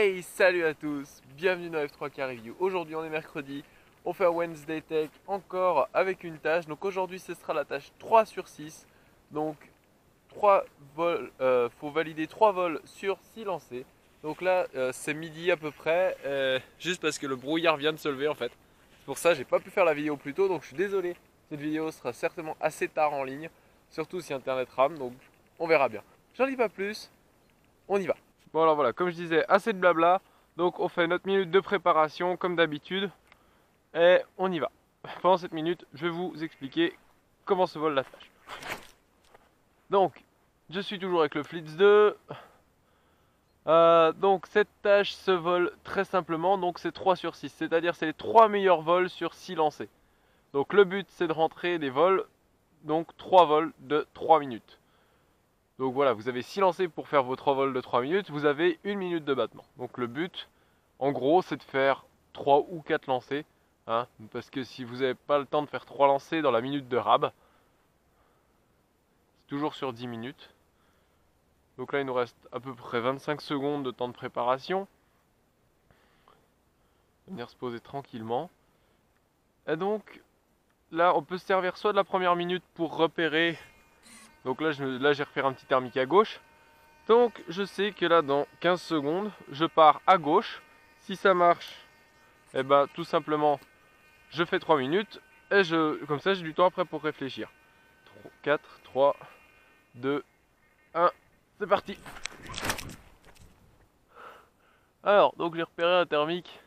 Hey, salut à tous, bienvenue dans F3K Review. Aujourd'hui on est mercredi, on fait un Wednesday Tech encore avec une tâche. Donc aujourd'hui ce sera la tâche 3 sur 6. Donc 3 vols, faut valider 3 vols sur 6 lancés. Donc là c'est midi à peu près, juste parce que le brouillard vient de se lever en fait. C'est pour ça que j'ai pas pu faire la vidéo plus tôt, donc je suis désolé. Cette vidéo sera certainement assez tard en ligne, surtout si internet rame, donc on verra bien. J'en dis pas plus, on y va. Bon alors voilà, comme je disais, assez de blabla. Donc on fait notre minute de préparation comme d'habitude. Et on y va. Pendant cette minute, je vais vous expliquer comment se vole la tâche. Donc, je suis toujours avec le Flitz 2. Donc cette tâche se vole très simplement. Donc c'est 3 sur 6. C'est-à-dire c'est les 3 meilleurs vols sur 6 lancés. Donc le but c'est de rentrer des vols. Donc 3 vols de 3 minutes. Donc voilà, vous avez 6 lancers pour faire vos 3 vols de 3 minutes, vous avez 1 minute de battement. Donc le but, en gros, c'est de faire 3 ou 4 lancers. Hein, parce que si vous n'avez pas le temps de faire 3 lancers dans la minute de rab, c'est toujours sur 10 minutes. Donc là, il nous reste à peu près 25 secondes de temps de préparation. Venir se poser tranquillement. Et donc, là, on peut se servir soit de la première minute pour repérer. Donc là, j'ai repéré un petit thermique à gauche. Donc je sais que là dans 15 secondes, je pars à gauche. Si ça marche, et ben tout simplement, je fais 3 minutes. Et comme ça j'ai du temps après pour réfléchir. 4, 3, 2, 1, c'est parti. Alors, donc j'ai repéré un thermique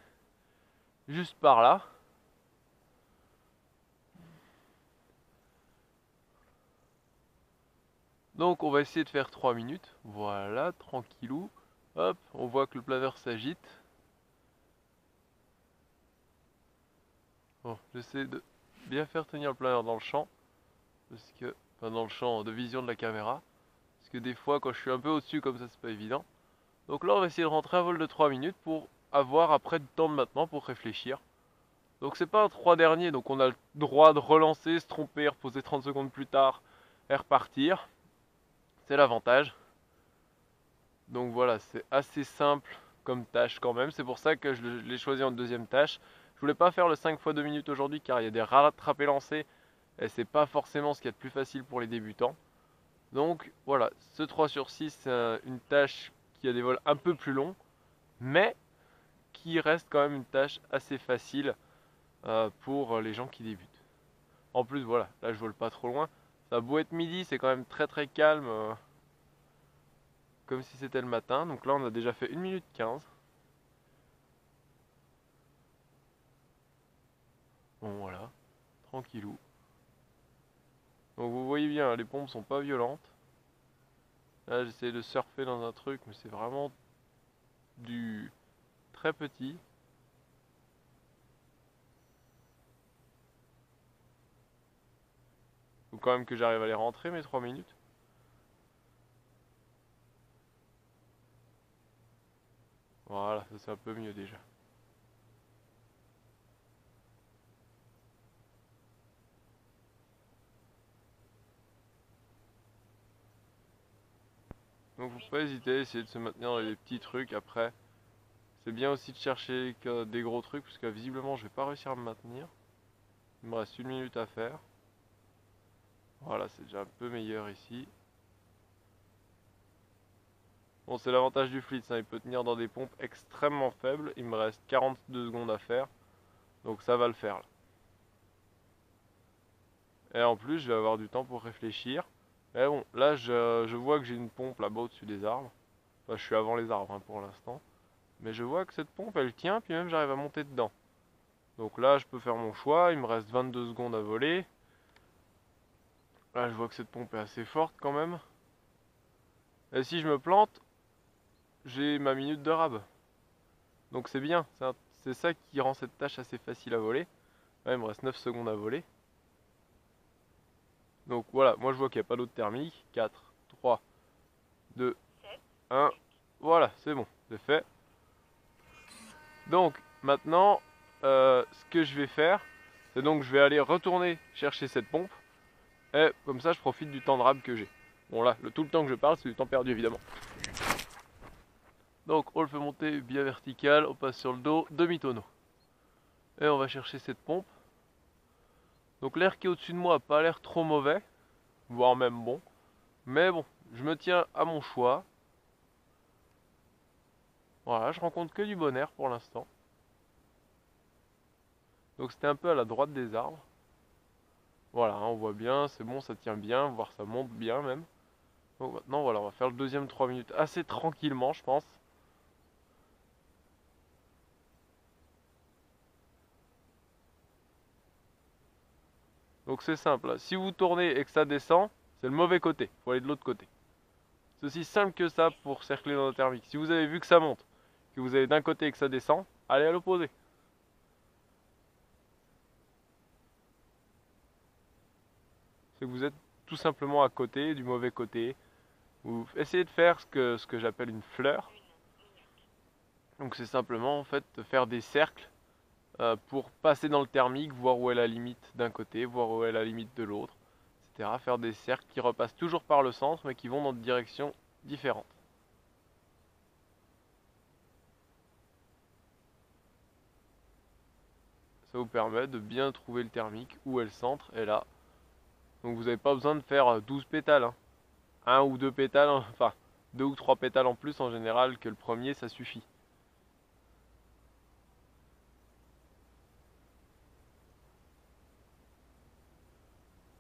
juste par là. Donc on va essayer de faire 3 minutes. Voilà, tranquillou. Hop, on voit que le planeur s'agite. Bon, j'essaie de bien faire tenir le planeur dans le champ. Parce que, enfin dans le champ de vision de la caméra. Parce que des fois quand je suis un peu au-dessus comme ça c'est pas évident. Donc là on va essayer de rentrer un vol de 3 minutes pour avoir après du temps de maintenant pour réfléchir. Donc c'est pas un 3 dernier, donc on a le droit de relancer, se tromper, reposer 30 secondes plus tard et repartir. C'est l'avantage. Donc voilà, c'est assez simple comme tâche quand même. C'est pour ça que je l'ai choisi en deuxième tâche. Je voulais pas faire le 5 x 2 minutes aujourd'hui car il y a des rattrapés lancés. Et c'est pas forcément ce qu'il y a de plus facile pour les débutants. Donc voilà, ce 3 sur 6 c'est une tâche qui a des vols un peu plus longs. Mais qui reste quand même une tâche assez facile pour les gens qui débutent. En plus voilà, là je vole pas trop loin. Ça a beau être midi, c'est quand même très très calme. Comme si c'était le matin. Donc là on a déjà fait 1 minute 15. Bon voilà, tranquillou. Donc vous voyez bien, les pompes sont pas violentes. Là j'essaie de surfer dans un truc, mais c'est vraiment du très petit. Faut quand même que j'arrive à les rentrer mes 3 minutes. Voilà, ça c'est un peu mieux déjà. Donc faut pas hésiter à essayer de se maintenir dans les petits trucs après. C'est bien aussi de chercher des gros trucs parce que visiblement je vais pas réussir à me maintenir. Il me reste 1 minute à faire. Voilà, c'est déjà un peu meilleur ici. Bon, c'est l'avantage du Flitz, hein, il peut tenir dans des pompes extrêmement faibles. Il me reste 42 secondes à faire. Donc ça va le faire là. Et en plus, je vais avoir du temps pour réfléchir. Et bon, là, je vois que j'ai une pompe là-bas au-dessus des arbres. Enfin, je suis avant les arbres hein, pour l'instant. Mais je vois que cette pompe, elle tient, puis même j'arrive à monter dedans. Donc là, je peux faire mon choix. Il me reste 22 secondes à voler. Là, je vois que cette pompe est assez forte quand même. Et si je me plante, j'ai ma minute de rab. Donc c'est bien. C'est ça qui rend cette tâche assez facile à voler. Là, il me reste 9 secondes à voler. Donc voilà, moi je vois qu'il n'y a pas d'autre thermique. 4, 3, 2, 1. Voilà, c'est bon, c'est fait. Donc maintenant, ce que je vais faire, c'est donc je vais aller retourner chercher cette pompe. Et comme ça, je profite du temps de rab que j'ai. Bon là, tout le temps que je parle, c'est du temps perdu évidemment. Donc on le fait monter bien vertical, on passe sur le dos, demi-tonneau. Et on va chercher cette pompe. Donc l'air qui est au-dessus de moi n'a pas l'air trop mauvais, voire même bon. Mais bon, je me tiens à mon choix. Voilà, je rencontre que du bon air pour l'instant. Donc c'était un peu à la droite des arbres. Voilà, on voit bien, c'est bon, ça tient bien, voire ça monte bien même. Donc maintenant voilà, on va faire le deuxième 3 minutes assez tranquillement je pense. Donc c'est simple, là. Si vous tournez et que ça descend, c'est le mauvais côté, il faut aller de l'autre côté. C'est aussi simple que ça pour cercler dans le thermique. Si vous avez vu que ça monte, que vous avez d'un côté et que ça descend, allez à l'opposé. C'est que vous êtes tout simplement à côté, du mauvais côté. Vous essayez de faire ce que j'appelle une fleur. Donc c'est simplement en fait de faire des cercles pour passer dans le thermique, voir où est la limite d'un côté, voir où est la limite de l'autre, etc. Faire des cercles qui repassent toujours par le centre mais qui vont dans des directions différentes. Ça vous permet de bien trouver le thermique, où est le centre, et là. Donc vous n'avez pas besoin de faire 12 pétales. Hein. Un ou deux pétales, enfin 2 ou 3 pétales en plus en général que le premier, ça suffit.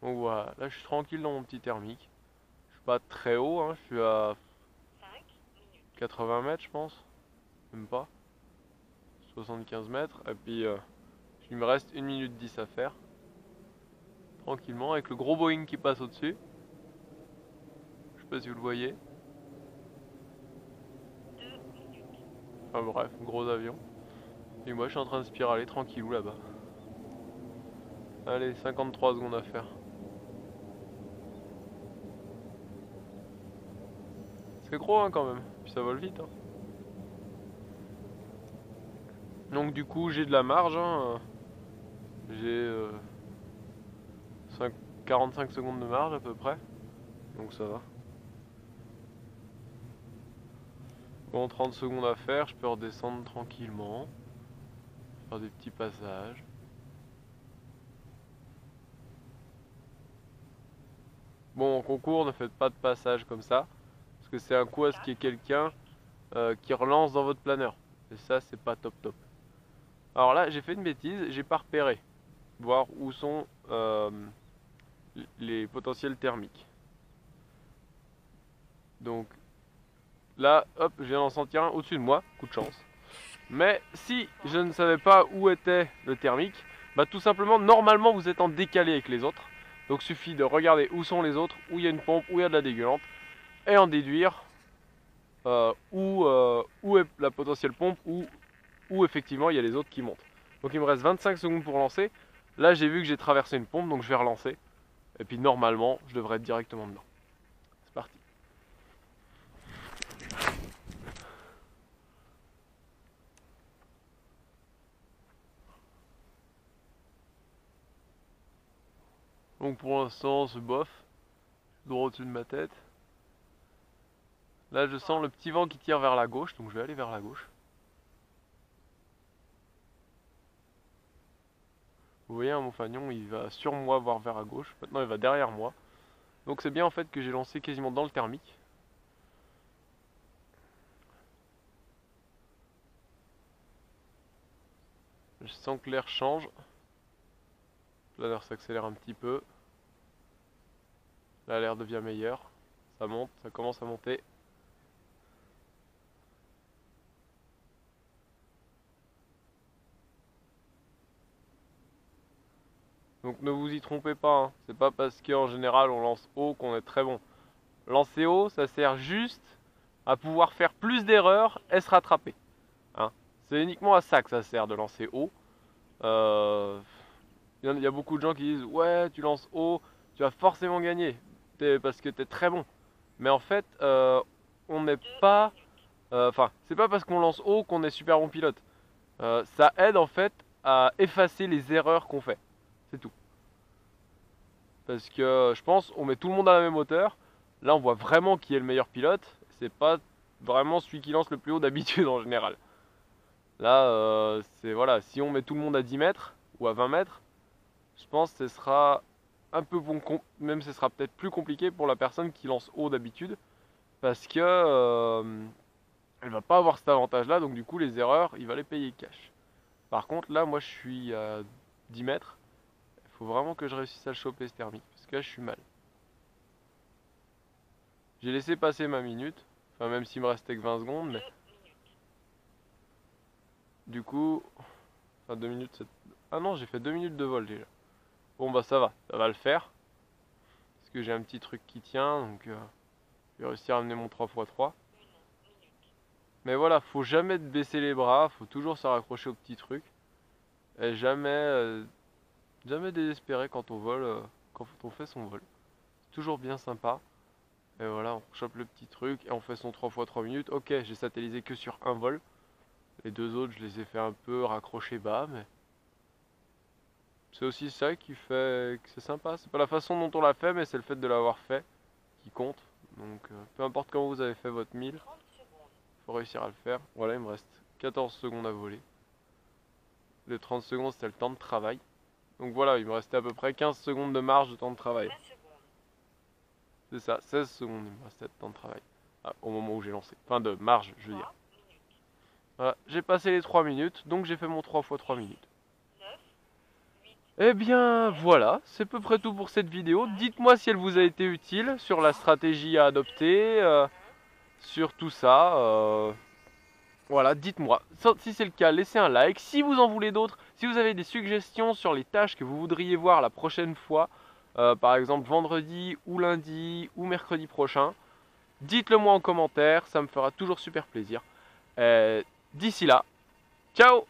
Donc voilà, là je suis tranquille dans mon petit thermique. Je suis pas très haut, hein, je suis à 80 mètres je pense. Même pas. 75 mètres. Et puis il me reste 1 minute 10 à faire. Tranquillement, avec le gros Boeing qui passe au-dessus. Je sais pas si vous le voyez. Enfin bref, gros avion. Et moi je suis en train de spiraler tranquillou là-bas. Allez, 53 secondes à faire. C'est gros hein, quand même, puis ça vole vite. Hein. Donc du coup j'ai de la marge, hein. J'ai 45 secondes de marge à peu près, donc ça va. Bon, 30 secondes à faire, je peux redescendre tranquillement, faire des petits passages. Bon, en concours, ne faites pas de passage comme ça, parce que c'est un coup à ce qu'il y ait quelqu'un qui relance dans votre planeur. Et ça, c'est pas top top. Alors là, j'ai fait une bêtise, j'ai pas repéré, voir où sont les potentiels thermiques. Donc là, hop, je viens d'en sentir un au-dessus de moi, coup de chance. Mais si je ne savais pas où était le thermique, bah tout simplement, normalement vous êtes en décalé avec les autres. Donc suffit de regarder où sont les autres, où il y a une pompe, où il y a de la dégueulante, et en déduire où est la potentielle pompe, où effectivement il y a les autres qui montent. Donc il me reste 25 secondes pour lancer. Là j'ai vu que j'ai traversé une pompe, donc je vais relancer. Et puis normalement, je devrais être directement dedans. C'est parti. Donc pour l'instant, c'est bof, droit au-dessus de ma tête. Là, je sens le petit vent qui tire vers la gauche, donc je vais aller vers la gauche. Vous voyez, mon fanion, il va sur moi, voire vers la gauche. Maintenant, il va derrière moi. Donc c'est bien en fait que j'ai lancé quasiment dans le thermique. Je sens que l'air change. Là, l'air s'accélère un petit peu. Là, l'air devient meilleur. Ça monte, ça commence à monter. Donc ne vous y trompez pas, hein. C'est pas parce qu'en général on lance haut qu'on est très bon. Lancer haut, ça sert juste à pouvoir faire plus d'erreurs et se rattraper. Hein. C'est uniquement à ça que ça sert de lancer haut. Il y a beaucoup de gens qui disent ouais tu lances haut, tu vas forcément gagner parce que t'es très bon. Mais en fait on n'est pas, enfin c'est pas parce qu'on lance haut qu'on est super bon pilote. Ça aide en fait à effacer les erreurs qu'on fait. C'est tout. Parce que je pense on met tout le monde à la même hauteur. Là on voit vraiment qui est le meilleur pilote. C'est pas vraiment celui qui lance le plus haut d'habitude en général. Là, c'est voilà, si on met tout le monde à 10 mètres ou à 20 mètres, je pense que ce sera un peu même ce sera peut-être plus compliqué pour la personne qui lance haut d'habitude, parce que elle va pas avoir cet avantage-là, donc du coup les erreurs, il va les payer cash. Par contre, là, moi, je suis à 10 mètres. Il faut vraiment que je réussisse à le choper ce thermique, parce que là, je suis mal. J'ai laissé passer ma minute, enfin même s'il me restait que 20 secondes, mais du coup, enfin 2 minutes, ah non, j'ai fait 2 minutes de vol déjà. Bon bah ça va le faire, parce que j'ai un petit truc qui tient, donc je vais réussir à amener mon 3x3. Mais voilà, faut jamais baisser les bras, faut toujours se raccrocher au petit truc, et jamais désespérer quand on vole, quand on fait son vol. C'est toujours bien sympa. Et voilà, on chope le petit truc et on fait son 3x3 minutes. Ok, j'ai satellisé que sur un vol. Les deux autres, je les ai fait un peu raccrocher bas, mais c'est aussi ça qui fait que c'est sympa. C'est pas la façon dont on l'a fait, mais c'est le fait de l'avoir fait qui compte. Donc peu importe comment vous avez fait votre 1000, faut réussir à le faire. Voilà, il me reste 14 secondes à voler. Les 30 secondes, c'était le temps de travail. Donc voilà, il me restait à peu près 15 secondes de marge de temps de travail. C'est ça, 16 secondes, il me restait de temps de travail. Ah, au moment où j'ai lancé. Enfin de marge, je veux dire. Voilà, j'ai passé les 3 minutes, donc j'ai fait mon 3x3 minutes. Eh bien voilà, c'est à peu près tout pour cette vidéo. Dites-moi si elle vous a été utile sur la stratégie à adopter, sur tout ça. Voilà, dites-moi. Si c'est le cas, laissez un like. Si vous en voulez d'autres, si vous avez des suggestions sur les tâches que vous voudriez voir la prochaine fois, par exemple vendredi ou lundi ou mercredi prochain, dites-le moi en commentaire, ça me fera toujours super plaisir. D'ici là, ciao!